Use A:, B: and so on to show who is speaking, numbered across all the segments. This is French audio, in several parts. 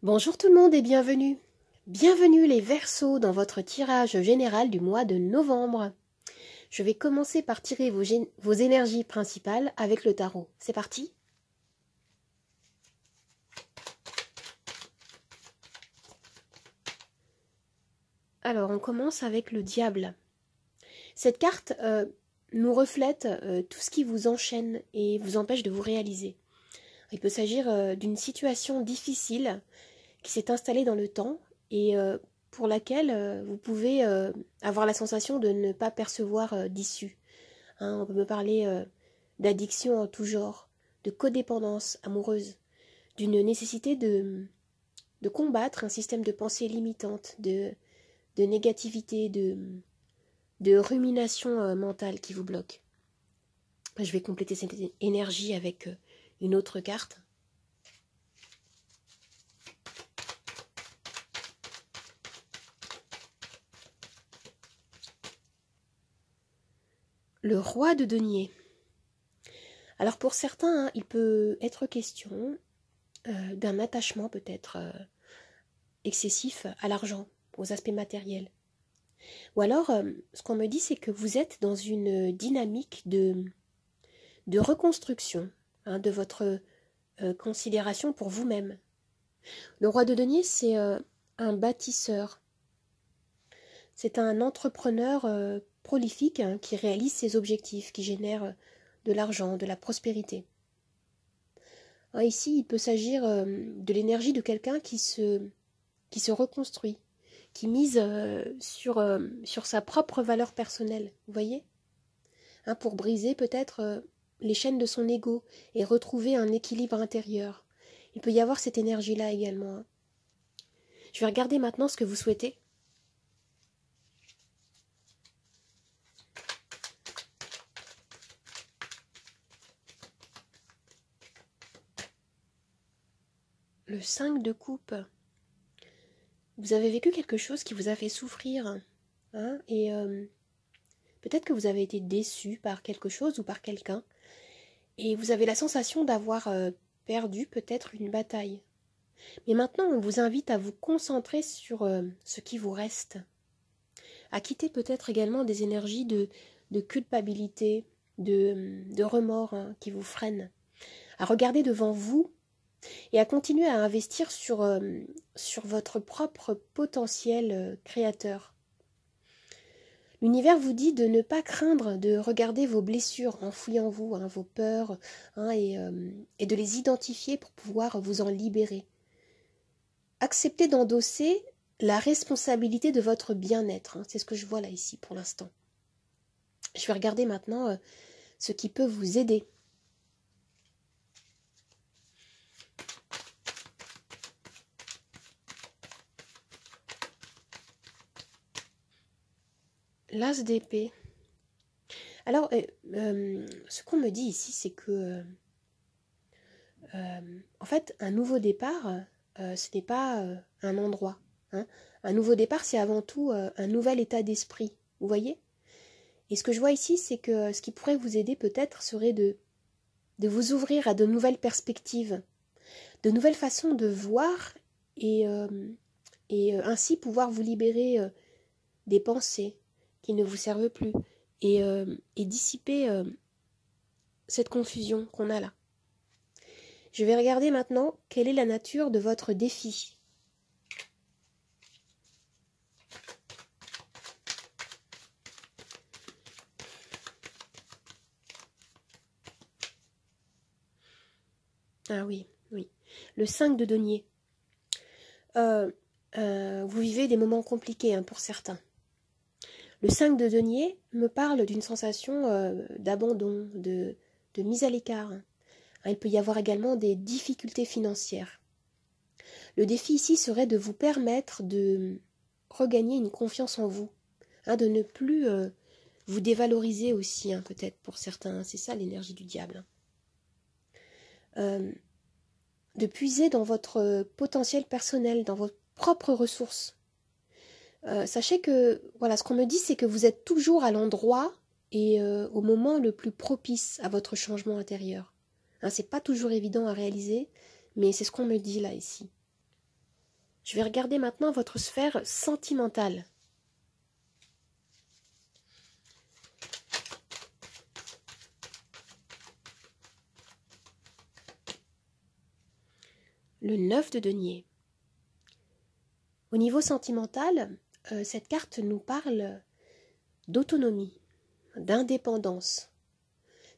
A: Bonjour tout le monde et bienvenue. Bienvenue les Verseaux dans votre tirage général du mois de novembre. Je vais commencer par tirer vos énergies principales avec le tarot. C'est parti. Alors on commence avec le diable. Cette carte nous reflète tout ce qui vous enchaîne et vous empêche de vous réaliser. Il peut s'agir d'une situation difficile qui s'est installée dans le temps et pour laquelle vous pouvez avoir la sensation de ne pas percevoir d'issue. On peut me parler d'addiction en tout genre, de codépendance amoureuse, d'une nécessité de combattre un système de pensée limitante, de négativité, de rumination mentale qui vous bloque. Je vais compléter cette énergie avec une autre carte. Le roi de denier. Alors pour certains, il peut être question d'un attachement peut-être excessif à l'argent, aux aspects matériels. Ou alors, ce qu'on me dit, c'est que vous êtes dans une dynamique de reconstruction de votre considération pour vous-même. Le roi de denier, c'est un bâtisseur. C'est un entrepreneur prolifique qui réalise ses objectifs, qui génère de l'argent, de la prospérité. Ici, il peut s'agir de l'énergie de quelqu'un qui se reconstruit, qui mise sur sa propre valeur personnelle, vous voyez, pour briser peut-être les chaînes de son ego et retrouver un équilibre intérieur. Il peut y avoir cette énergie-là également. Je vais regarder maintenant ce que vous souhaitez. Le 5 de coupe. Vous avez vécu quelque chose qui vous a fait souffrir. Et peut-être que vous avez été déçu par quelque chose ou par quelqu'un. Et vous avez la sensation d'avoir perdu peut-être une bataille. Mais maintenant, on vous invite à vous concentrer sur ce qui vous reste. À quitter peut-être également des énergies de culpabilité, de remords qui vous freinent. À regarder devant vous et à continuer à investir sur votre propre potentiel créateur. L'univers vous dit de ne pas craindre de regarder vos blessures enfouies en vous, vos peurs, et de les identifier pour pouvoir vous en libérer. Acceptez d'endosser la responsabilité de votre bien-être. C'est ce que je vois là ici pour l'instant. Je vais regarder maintenant ce qui peut vous aider. L'as d'épée. Alors, ce qu'on me dit ici, c'est que, en fait, un nouveau départ, ce n'est pas un endroit. Un nouveau départ, c'est avant tout un nouvel état d'esprit. Vous voyez ? Et ce que je vois ici, c'est que ce qui pourrait vous aider peut-être serait de vous ouvrir à de nouvelles perspectives, de nouvelles façons de voir et ainsi pouvoir vous libérer des pensées qui ne vous servent plus et dissiper cette confusion qu'on a là. Je vais regarder maintenant quelle est la nature de votre défi. Ah oui, oui. Le 5 de denier. Vous vivez des moments compliqués pour certains. Le 5 de denier me parle d'une sensation d'abandon, de mise à l'écart. Il peut y avoir également des difficultés financières. Le défi ici serait de vous permettre de regagner une confiance en vous, de ne plus vous dévaloriser aussi, peut-être pour certains. C'est ça l'énergie du diable. De puiser dans votre potentiel personnel, dans vos propres ressources. Sachez que, voilà, ce qu'on me dit, c'est que vous êtes toujours à l'endroit et au moment le plus propice à votre changement intérieur. C'est pas toujours évident à réaliser, mais c'est ce qu'on me dit là, ici. Je vais regarder maintenant votre sphère sentimentale. Le 9 de denier. Au niveau sentimental, cette carte nous parle d'autonomie, d'indépendance.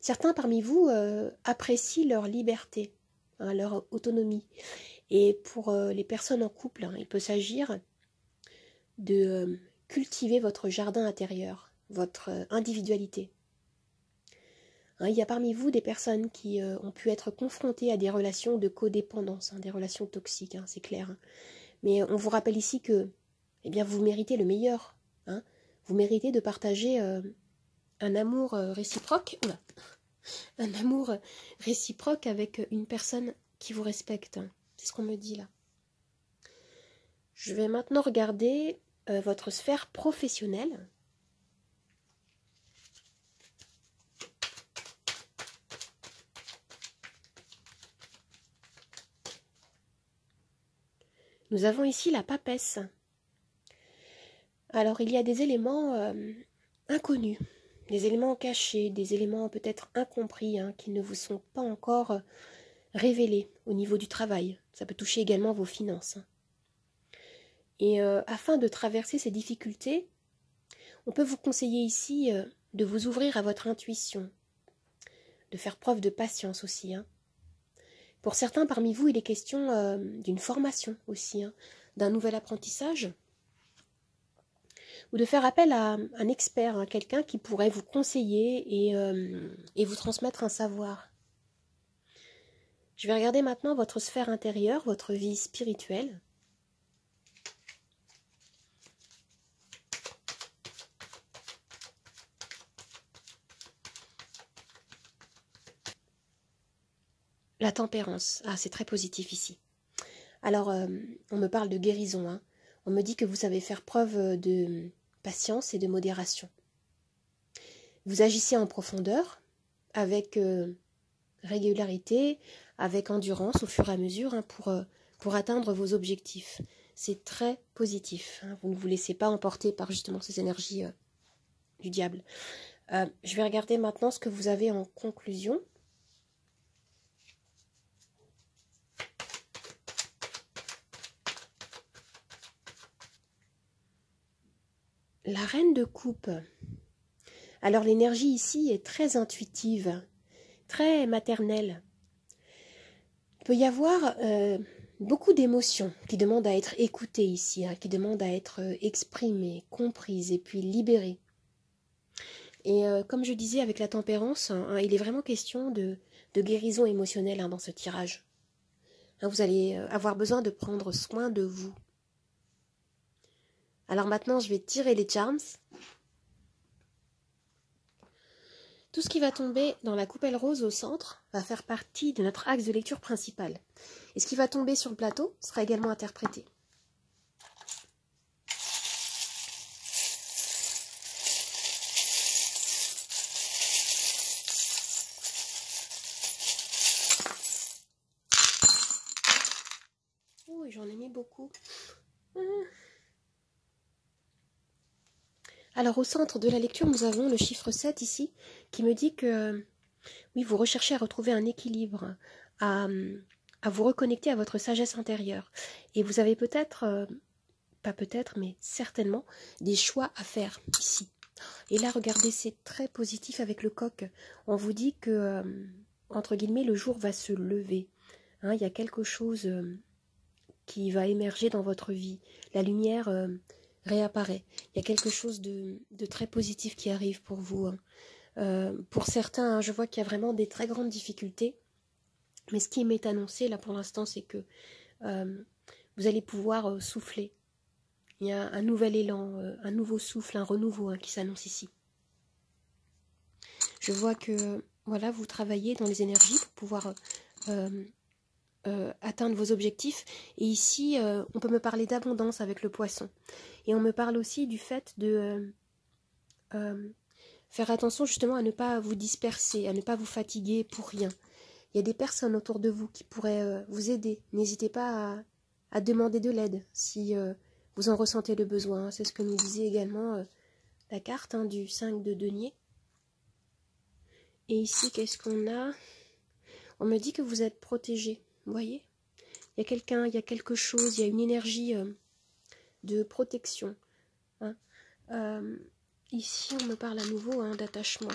A: Certains parmi vous apprécient leur liberté, hein, leur autonomie. Et pour les personnes en couple, hein, il peut s'agir de cultiver votre jardin intérieur, votre individualité. Hein, il y a parmi vous des personnes qui ont pu être confrontées à des relations de codépendance, hein, des relations toxiques, hein, c'est clair. Hein. Mais on vous rappelle ici que eh bien, vous méritez le meilleur. Hein. Vous méritez de partager un amour réciproque. Oula, un amour réciproque avec une personne qui vous respecte. Hein. C'est ce qu'on me dit là. Je vais maintenant regarder votre sphère professionnelle. Nous avons ici la papesse. Alors, il y a des éléments inconnus, des éléments cachés, des éléments peut-être incompris, hein, qui ne vous sont pas encore révélés au niveau du travail. Ça peut toucher également vos finances. Hein. Et afin de traverser ces difficultés, on peut vous conseiller ici de vous ouvrir à votre intuition, de faire preuve de patience aussi. Hein. Pour certains parmi vous, il est question d'une formation aussi, hein, d'un nouvel apprentissage, ou de faire appel à un expert, hein, quelqu'un qui pourrait vous conseiller et vous transmettre un savoir. Je vais regarder maintenant votre sphère intérieure, votre vie spirituelle. La tempérance. Ah, c'est très positif ici. Alors, on me parle de guérison. Hein. On me dit que vous savez faire preuve de patience et de modération. Vous agissez en profondeur, avec régularité, avec endurance au fur et à mesure, hein, pour atteindre vos objectifs. C'est très positif. Hein. Vous ne vous laissez pas emporter par justement ces énergies du diable. Je vais regarder maintenant ce que vous avez en conclusion. La reine de coupe. Alors l'énergie ici est très intuitive, très maternelle. Il peut y avoir beaucoup d'émotions qui demandent à être écoutées ici, hein, qui demandent à être exprimées, comprises et puis libérées. Et comme je disais avec la tempérance, hein, il est vraiment question de guérison émotionnelle, hein, dans ce tirage. Hein, vous allez avoir besoin de prendre soin de vous. Alors maintenant, je vais tirer les charms. Tout ce qui va tomber dans la coupelle rose au centre va faire partie de notre axe de lecture principal. Et ce qui va tomber sur le plateau sera également interprété. Oh, j'en ai mis beaucoup. Alors au centre de la lecture, nous avons le chiffre 7 ici, qui me dit que oui, vous recherchez à retrouver un équilibre, à vous reconnecter à votre sagesse intérieure. Et vous avez peut-être, pas peut-être, mais certainement, des choix à faire ici. Et là, regardez, c'est très positif avec le coq. On vous dit que, entre guillemets, le jour va se lever. Hein, il y a quelque chose qui va émerger dans votre vie. La lumière réapparaît. Il y a quelque chose de très positif qui arrive pour vous. Hein. Pour certains, hein, je vois qu'il y a vraiment des très grandes difficultés. Mais ce qui m'est annoncé là pour l'instant, c'est que vous allez pouvoir souffler. Il y a un nouvel élan, un nouveau souffle, un renouveau, hein, qui s'annonce ici. Je vois que voilà, vous travaillez dans les énergies pour pouvoir atteindre vos objectifs. Et ici, on peut me parler d'abondance avec le poisson. Et on me parle aussi du fait de faire attention justement à ne pas vous disperser, à ne pas vous fatiguer pour rien. Il y a des personnes autour de vous qui pourraient vous aider. N'hésitez pas à demander de l'aide si vous en ressentez le besoin. C'est ce que nous disait également la carte du 5 de denier. Et ici, qu'est-ce qu'on a? On me dit que vous êtes protégé, vous voyez? Il y a quelqu'un, il y a quelque chose, il y a une énergie de protection. Hein. Ici, on me parle à nouveau d'attachement.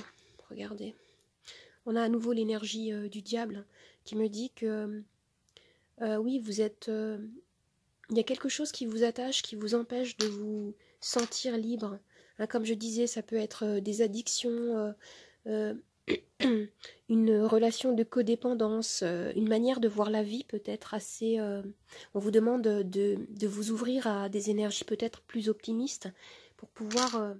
A: Regardez. On a à nouveau l'énergie du diable qui me dit que oui, vous êtes... il y a quelque chose qui vous attache, qui vous empêche de vous sentir libre. Hein, comme je disais, ça peut être des addictions, une relation de codépendance, une manière de voir la vie peut-être assez... on vous demande de vous ouvrir à des énergies peut-être plus optimistes pour pouvoir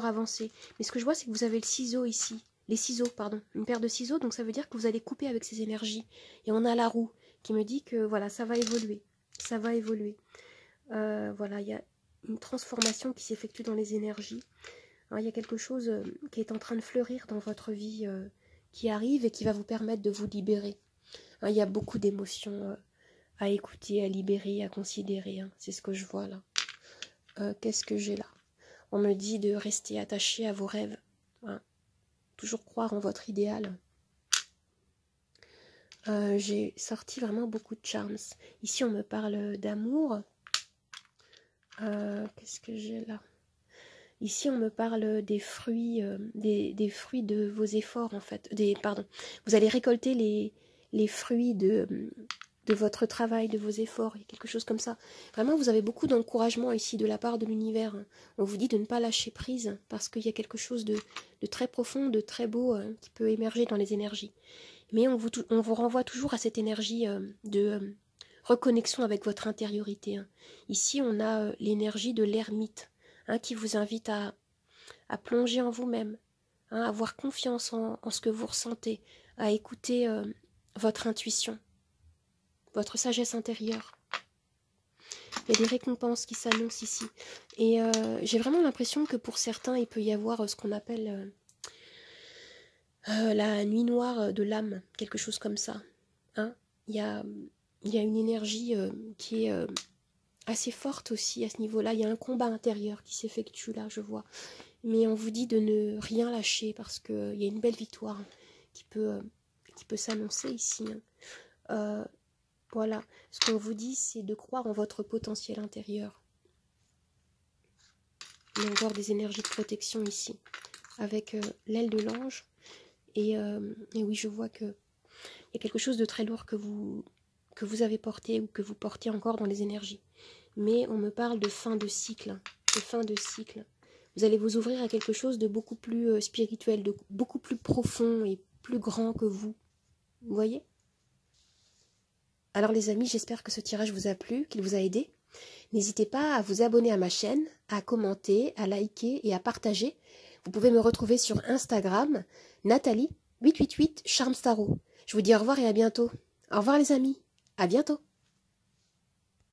A: avancer. Mais ce que je vois, c'est que vous avez le ciseau ici. Les ciseaux, pardon. Une paire de ciseaux, donc ça veut dire que vous allez couper avec ces énergies. Et on a la roue qui me dit que voilà, ça va évoluer. Ça va évoluer. Voilà, il y a une transformation qui s'effectue dans les énergies. Alors, il y a quelque chose qui est en train de fleurir dans votre vie qui arrive et qui va vous permettre de vous libérer. Alors, il y a beaucoup d'émotions à écouter, à libérer, à considérer. Hein. C'est ce que je vois là. Qu'est-ce que j'ai là? On me dit de rester attaché à vos rêves. Hein. Toujours croire en votre idéal. J'ai sorti vraiment beaucoup de charms. Ici, on me parle d'amour. Qu'est-ce que j'ai là? Ici, on me parle des fruits, des fruits de vos efforts, en fait. Pardon. Vous allez récolter les fruits de votre travail, de vos efforts, quelque chose comme ça. Vraiment, vous avez beaucoup d'encouragement ici de la part de l'univers. On vous dit de ne pas lâcher prise parce qu'il y a quelque chose de très profond, de très beau qui peut émerger dans les énergies. Mais on vous renvoie toujours à cette énergie de reconnexion avec votre intériorité. Hein. Ici, on a l'énergie de l'ermite qui vous invite à plonger en vous-même, à avoir confiance en ce que vous ressentez, à écouter votre intuition. Votre sagesse intérieure. Il y a des récompenses qui s'annoncent ici. Et j'ai vraiment l'impression que pour certains, il peut y avoir ce qu'on appelle la nuit noire de l'âme, quelque chose comme ça. Hein, il y a une énergie qui est assez forte aussi à ce niveau-là. Il y a un combat intérieur qui s'effectue là, je vois. Mais on vous dit de ne rien lâcher parce qu'il y a une belle victoire qui peut s'annoncer ici. Hein. Voilà, ce qu'on vous dit, c'est de croire en votre potentiel intérieur. Il y a encore des énergies de protection ici, avec l'aile de l'ange. Et oui, je vois qu'il y a quelque chose de très lourd que vous avez porté ou que vous portez encore dans les énergies. Mais on me parle de fin de cycle, Vous allez vous ouvrir à quelque chose de beaucoup plus spirituel, de beaucoup plus profond et plus grand que vous. Vous voyez ? Alors les amis, j'espère que ce tirage vous a plu, qu'il vous a aidé. N'hésitez pas à vous abonner à ma chaîne, à commenter, à liker et à partager. Vous pouvez me retrouver sur Instagram, Nathalie888 Charms Tarot. Je vous dis au revoir et à bientôt. Au revoir les amis, à bientôt.